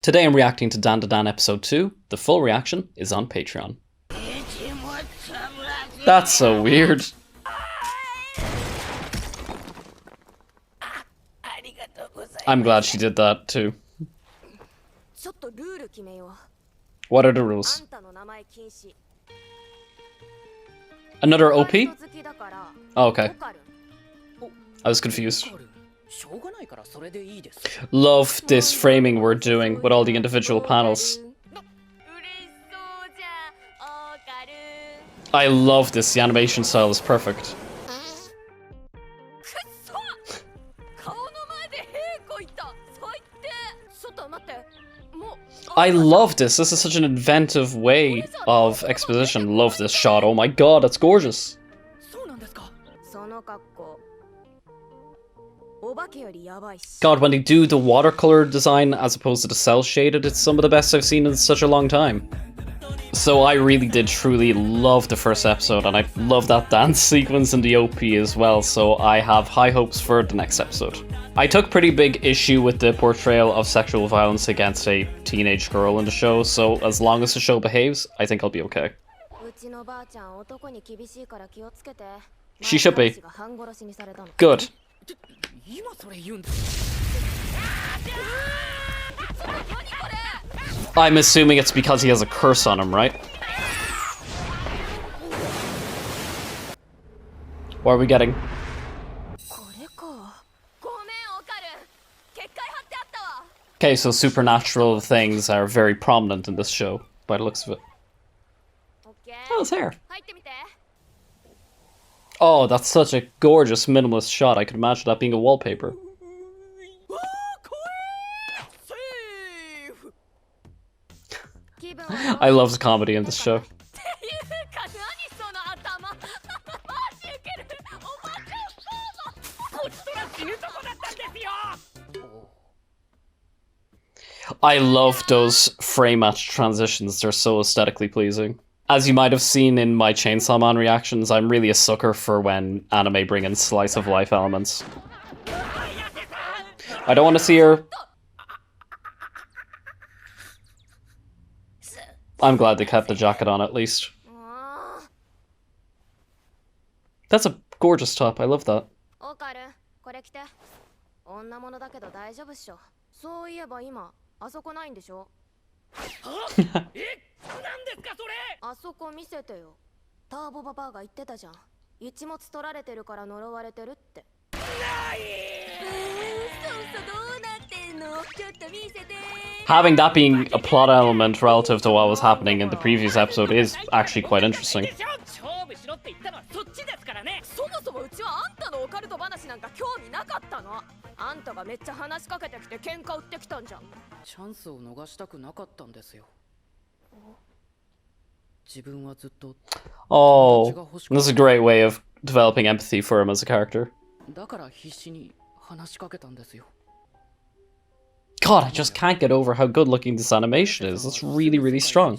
Today I'm reacting to Dandadan episode 2. The full reaction is on Patreon. That's so weird. I'm glad she did that too. What are the rules? Another OP? Oh, okay. I was confused. Love this framing we're doing with all the individual panels. I love this, the animation style is perfect. I love this is such an inventive way of exposition. Love this shot, oh my god, that's gorgeous. God, when they do the watercolor design as opposed to the cel shaded, it's some of the best I've seen in such a long time. So I really did truly love the first episode, and I love that dance sequence in the OP as well, so I have high hopes for the next episode. I took pretty big issue with the portrayal of sexual violence against a teenage girl in the show, so as long as the show behaves, I think I'll be okay. She should be. Good. I'm assuming it's because he has a curse on him, right? What are we getting? Okay, so supernatural things are very prominent in this show, by the looks of it. Oh, his hair. Oh, that's such a gorgeous minimalist shot. I could imagine that being a wallpaper. I love the comedy in this show. I love those frame match transitions, they're so aesthetically pleasing. As you might have seen in my Chainsaw Man reactions, I'm really a sucker for when anime bring in slice of life elements. I don't want to see her. I'm glad they kept the jacket on at least. That's a gorgeous top, I love that. Having that being a plot element relative to what was happening in the previous episode is actually quite interesting. Oh, this is a great way of developing empathy for him as a character. God, I just can't get over how good looking this animation is. It's really, really strong.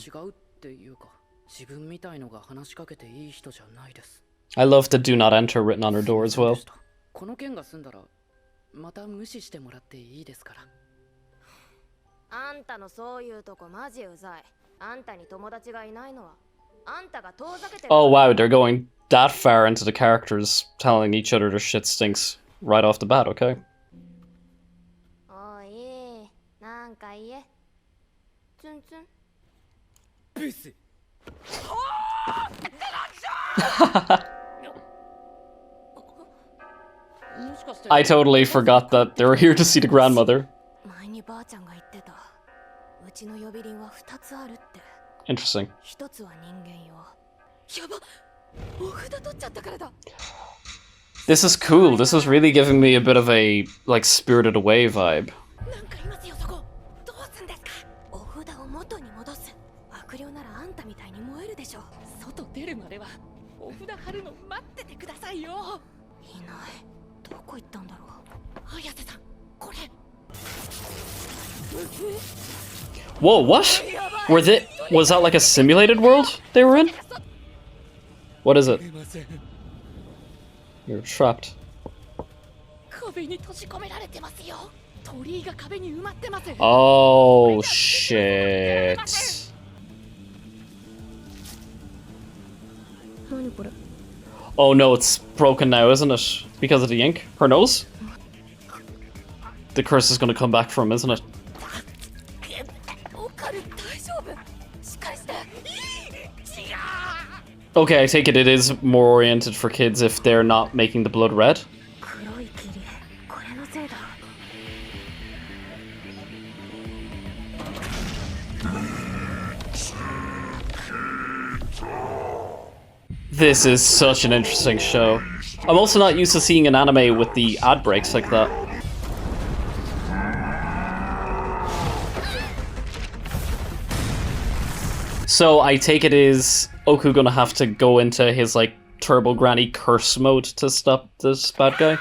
I love the do not enter written on her door as well. Oh wow, they're going that far into the characters telling each other their shit stinks right off the bat, okay? I totally forgot that they were here to see the grandmother. Interesting. This is cool. This is really giving me a bit of a, like, Spirited Away vibe. Whoa, what? Was that like a simulated world they were in? What is it? You're trapped. Oh, shit. Oh no, it's broken now, isn't it? Because of the ink? Her nose? The curse is gonna come back from, isn't it? Okay, I take it is more oriented for kids if they're not making the blood red. This is such an interesting show. I'm also not used to seeing an anime with the ad breaks like that. So I take it is Oku gonna have to go into his like Turbo Granny curse mode to stop this bad guy?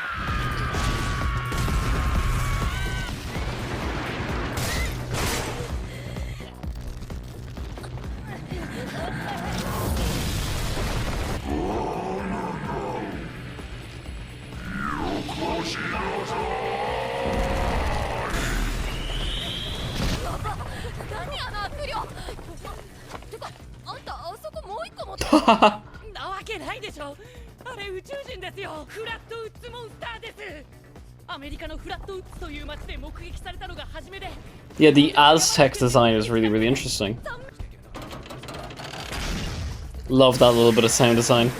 Yeah, the Aztec design is really, really interesting. Love that little bit of sound design.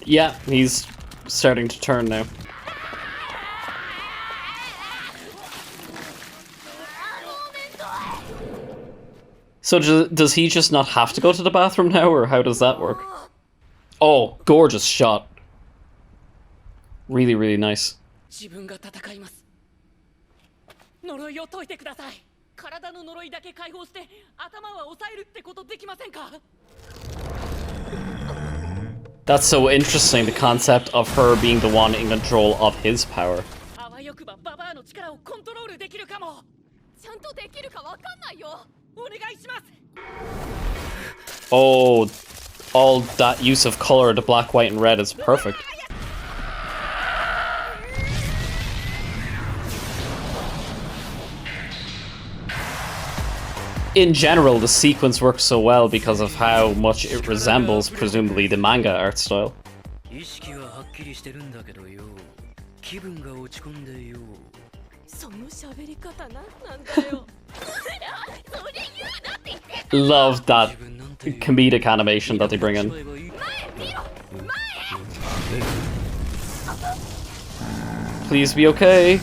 Yeah, he's starting to turn now. So does he just not have to go to the bathroom now, or how does that work? Oh, gorgeous shot. Really, really nice. That's so interesting, the concept of her being the one in control of his power. Oh, all that use of color, the black, white, and red is perfect. In general, the sequence works so well because of how much it resembles, presumably, the manga art style. Love that comedic animation that they bring in. Please be okay.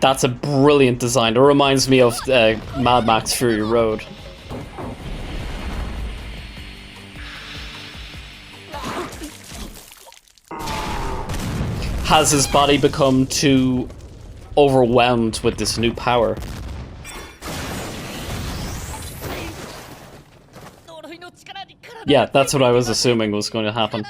That's a brilliant design. It reminds me of Mad Max Fury Road. Has his body become too overwhelmed with this new power? Yeah, that's what I was assuming was going to happen.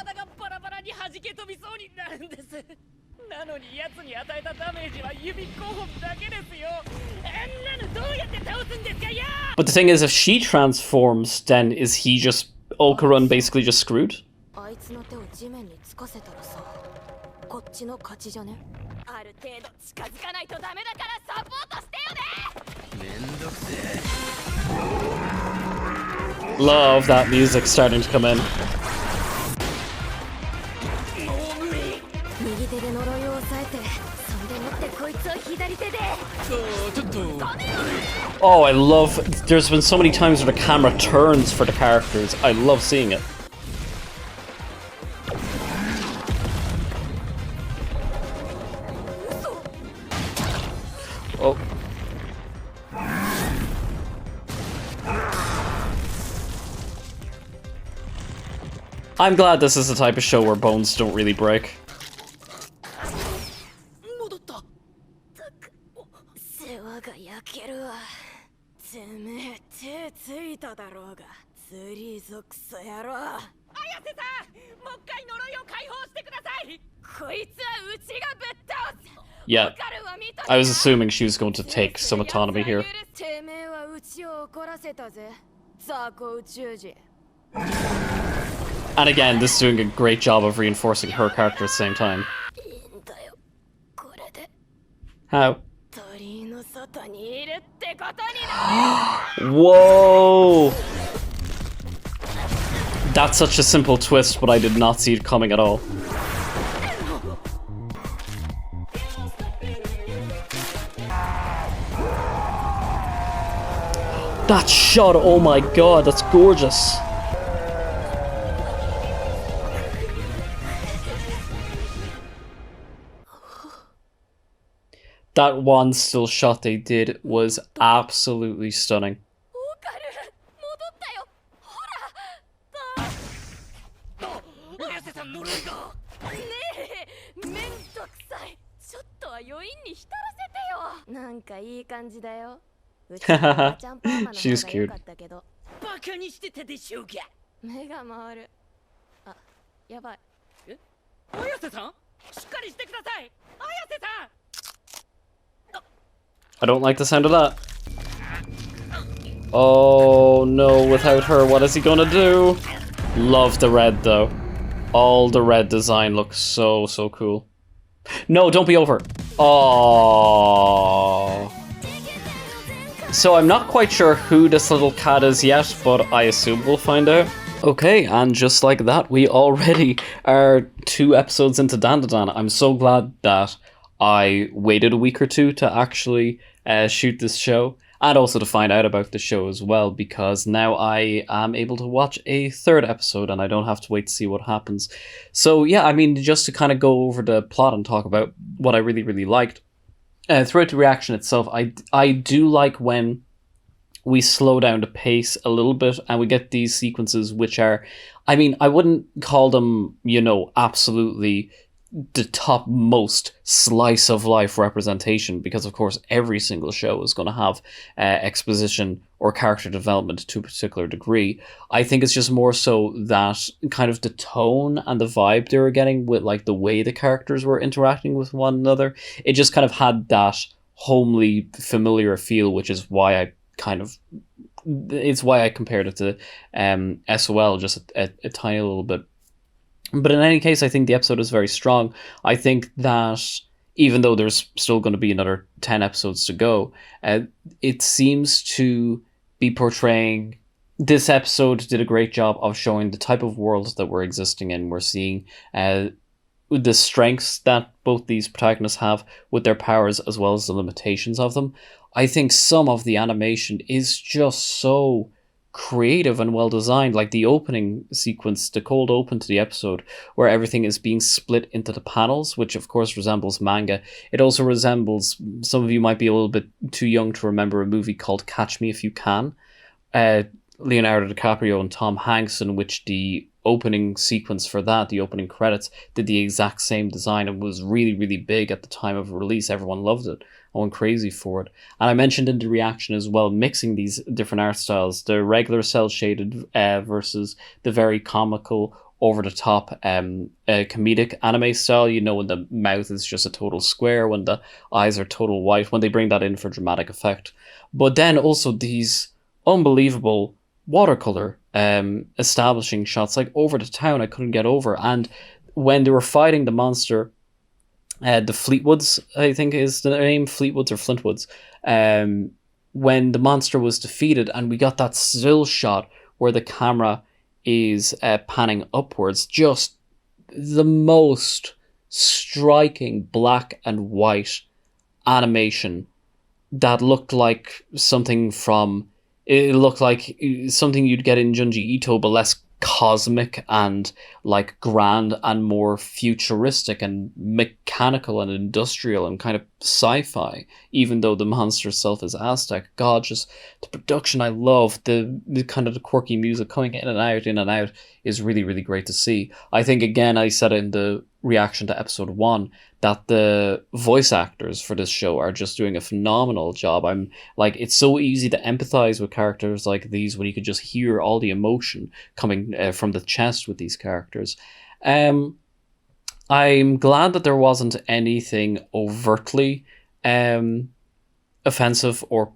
But the thing is, if she transforms, then is he just... Okarun basically just screwed? Love that music starting to come in. Oh, I love... There's been so many times where the camera turns for the characters. I love seeing it. Oh. I'm glad this is the type of show where bones don't really break. Yeah, I was assuming she was going to take some autonomy here. And again, this is doing a great job of reinforcing her character at the same time. How? Whoa! That's such a simple twist, but I did not see it coming at all. That shot, oh my god, that's gorgeous. That one still shot they did was absolutely stunning. She's cute. I don't like the sound of that. Oh no, without her, what is he gonna do? Love the red though. All the red design looks so cool. No, don't be over. Oh. So I'm not quite sure who this little cat is yet, but I assume we'll find out. Okay, and just like that, we already are 2 episodes into Dandadan. I'm so glad that I waited a week or two to actually shoot this show, and also to find out about the show as well, because now I am able to watch a 3rd episode and I don't have to wait to see what happens. So yeah, I mean, just to kind of go over the plot and talk about what I really liked. Throughout the reaction itself, I do like when we slow down the pace a little bit and we get these sequences which are, I mean, I wouldn't call them, absolutely the topmost slice of life representation, because of course every single show is going to have exposition or character development to a particular degree. I think it's just more so that kind of the tone and the vibe they were getting with like the way the characters were interacting with one another. It just kind of had that homely, familiar feel, which is why I compared it to SOL just a tiny little bit. But in any case, I think the episode is very strong. I think that even though there's still going to be another 10 episodes to go, it seems to be portraying... This episode did a great job of showing the type of world that we're existing in. We're seeing the strengths that both these protagonists have with their powers, as well as the limitations of them. I think some of the animation is just so creative and well designed, like the opening sequence, the cold open to the episode, where everything is being split into the panels, which of course resembles manga. It also resembles, some of you might be a little bit too young to remember a movie called Catch Me If You Can, Leonardo DiCaprio and Tom Hanks, in which the opening sequence for that, the opening credits, did the exact same design. It was really big at the time of release. Everyone loved it. I went crazy for it. And I mentioned in the reaction as well, mixing these different art styles, the regular cel-shaded versus the very comical, over-the-top comedic anime style, when the mouth is just a total square, when the eyes are total white, when they bring that in for dramatic effect. But then also these unbelievable watercolor establishing shots, like over the town I couldn't get over. And when they were fighting the monster, the Fleetwoods, I think is the name, Fleetwoods or Flintwoods, when the monster was defeated and we got that still shot where the camera is panning upwards, just the most striking black and white animation that looked like something from... It looked like something you'd get in Junji Ito, but less cosmic and like grand and more futuristic and mechanical and industrial and kind of sci-fi, even though the monster itself is Aztec. God, just the production I love, the kind of the quirky music coming in and out is really great to see. I think, again, I said it in the reaction to episode 1, that the voice actors for this show are just doing a phenomenal job. I'm like, it's so easy to empathize with characters like these when you could just hear all the emotion coming from the chest with these characters. I'm glad that there wasn't anything overtly offensive or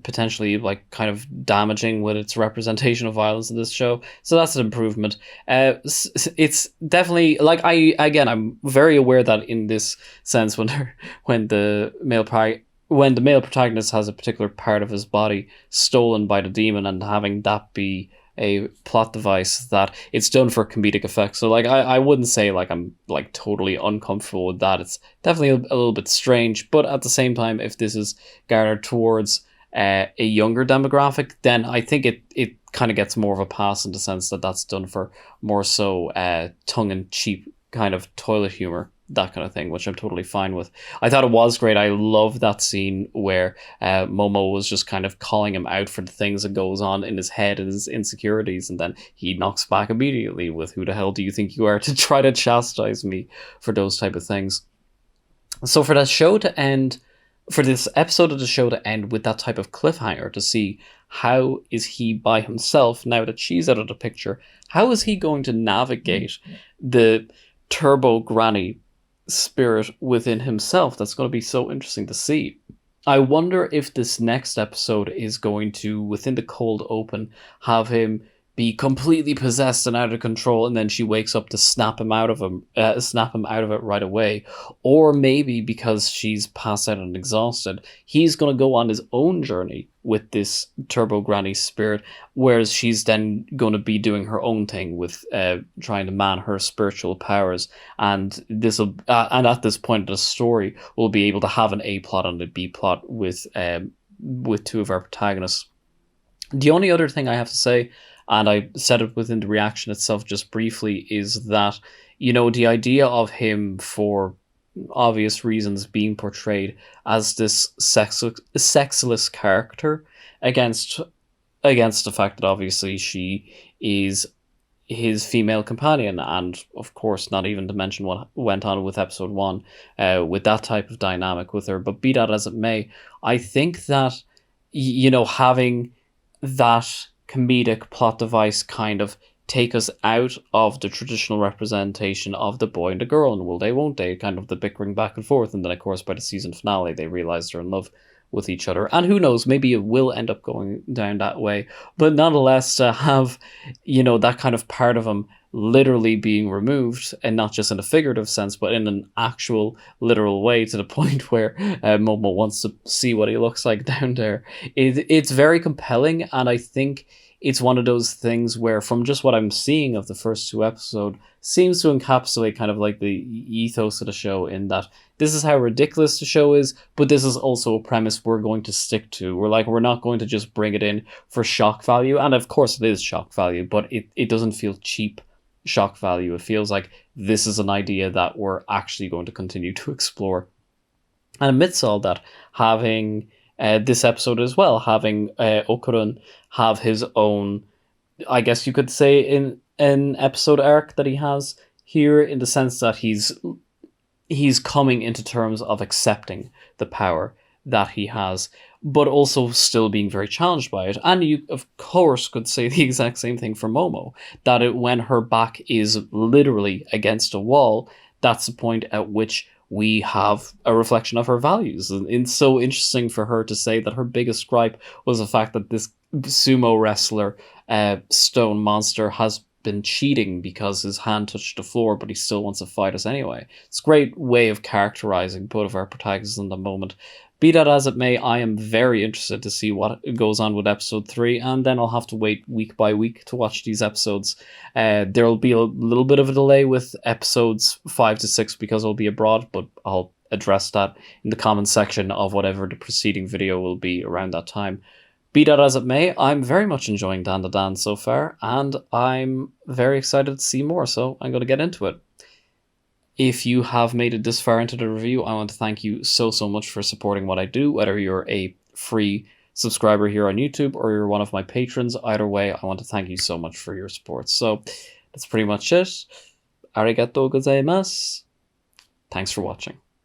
potentially like kind of damaging with its representation of violence in this show. So that's an improvement. It's definitely like I'm very aware that in this sense when the male when the male protagonist has a particular part of his body stolen by the demon and having that be a plot device, that it's done for comedic effect. So like I wouldn't say like I'm like totally uncomfortable with that. It's definitely a little bit strange, but at the same time, if this is garnered towards a younger demographic, then I think it kind of gets more of a pass in the sense that that's done for more so tongue in cheek kind of toilet humor, that kind of thing, which I'm totally fine with. I thought it was great. I love that scene where Momo was just kind of calling him out for the things that goes on in his head and his insecurities, and then he knocks back immediately with, "Who the hell do you think you are to try to chastise me for those type of things?" So for that show to end, for this episode of the show to end with that type of cliffhanger, to see how is he by himself now that she's out of the picture, how is he going to navigate the turbo granny spirit within himself? That's going to be so interesting to see. I wonder if this next episode is going to, within the cold open, have him be completely possessed and out of control, and then she wakes up to snap him out of it right away. Or maybe because she's passed out and exhausted, he's going to go on his own journey with this turbo granny spirit, whereas she's then going to be doing her own thing with trying to man her spiritual powers. And this will, and at this point of the story, we'll be able to have an A plot and a B plot with two of our protagonists. The only other thing I have to say, and I said it within the reaction itself just briefly, is that, you know, the idea of him, for obvious reasons, being portrayed as this sexless character against the fact that obviously she is his female companion, and of course not even to mention what went on with episode 1 with that type of dynamic with her. But be that as it may, I think that, you know, having that comedic plot device kind of take us out of the traditional representation of the boy and the girl, and will they, won't they, kind of the bickering back and forth, and then of course by the season finale they realize they're in love with each other, and who knows, maybe it will end up going down that way. But nonetheless, to have, you know, that kind of part of him literally being removed, and not just in a figurative sense but in an actual literal way, to the point where Momo wants to see what he looks like down there, it's very compelling. And I think it's one of those things where, from just what I'm seeing of the first 2 episodes, seems to encapsulate kind of like the ethos of the show, in that this is how ridiculous the show is, but this is also a premise we're going to stick to. We're not going to just bring it in for shock value, and of course it is shock value, but it doesn't feel cheap shock value. It feels like this is an idea that we're actually going to continue to explore. And amidst all that, having this episode as well, having Okurun have his own, I guess you could say, in an episode arc that he has here, in the sense that he's coming into terms of accepting the power that he has, but also still being very challenged by it. And you, of course, could say the exact same thing for Momo, that when her back is literally against a wall, that's the point at which we have a reflection of her values. And it's so interesting for her to say that her biggest gripe was the fact that this sumo wrestler, Stone Monster, has been cheating because his hand touched the floor, but he still wants to fight us anyway. It's a great way of characterizing both of our protagonists in the moment. Be that as it may, I am very interested to see what goes on with episode 3, and then I'll have to wait week by week to watch these episodes. There'll be a little bit of a delay with episodes 5 to 6 because I'll be abroad, but I'll address that in the comment section of whatever the preceding video will be around that time. Be that as it may, I'm very much enjoying Dandadan so far, and I'm very excited to see more, so I'm going to get into it. If you have made it this far into the review, I want to thank you so much for supporting what I do, whether you're a free subscriber here on YouTube or you're one of my patrons. Either way, I want to thank you so much for your support. So that's pretty much it. Arigatou gozaimasu. Thanks for watching.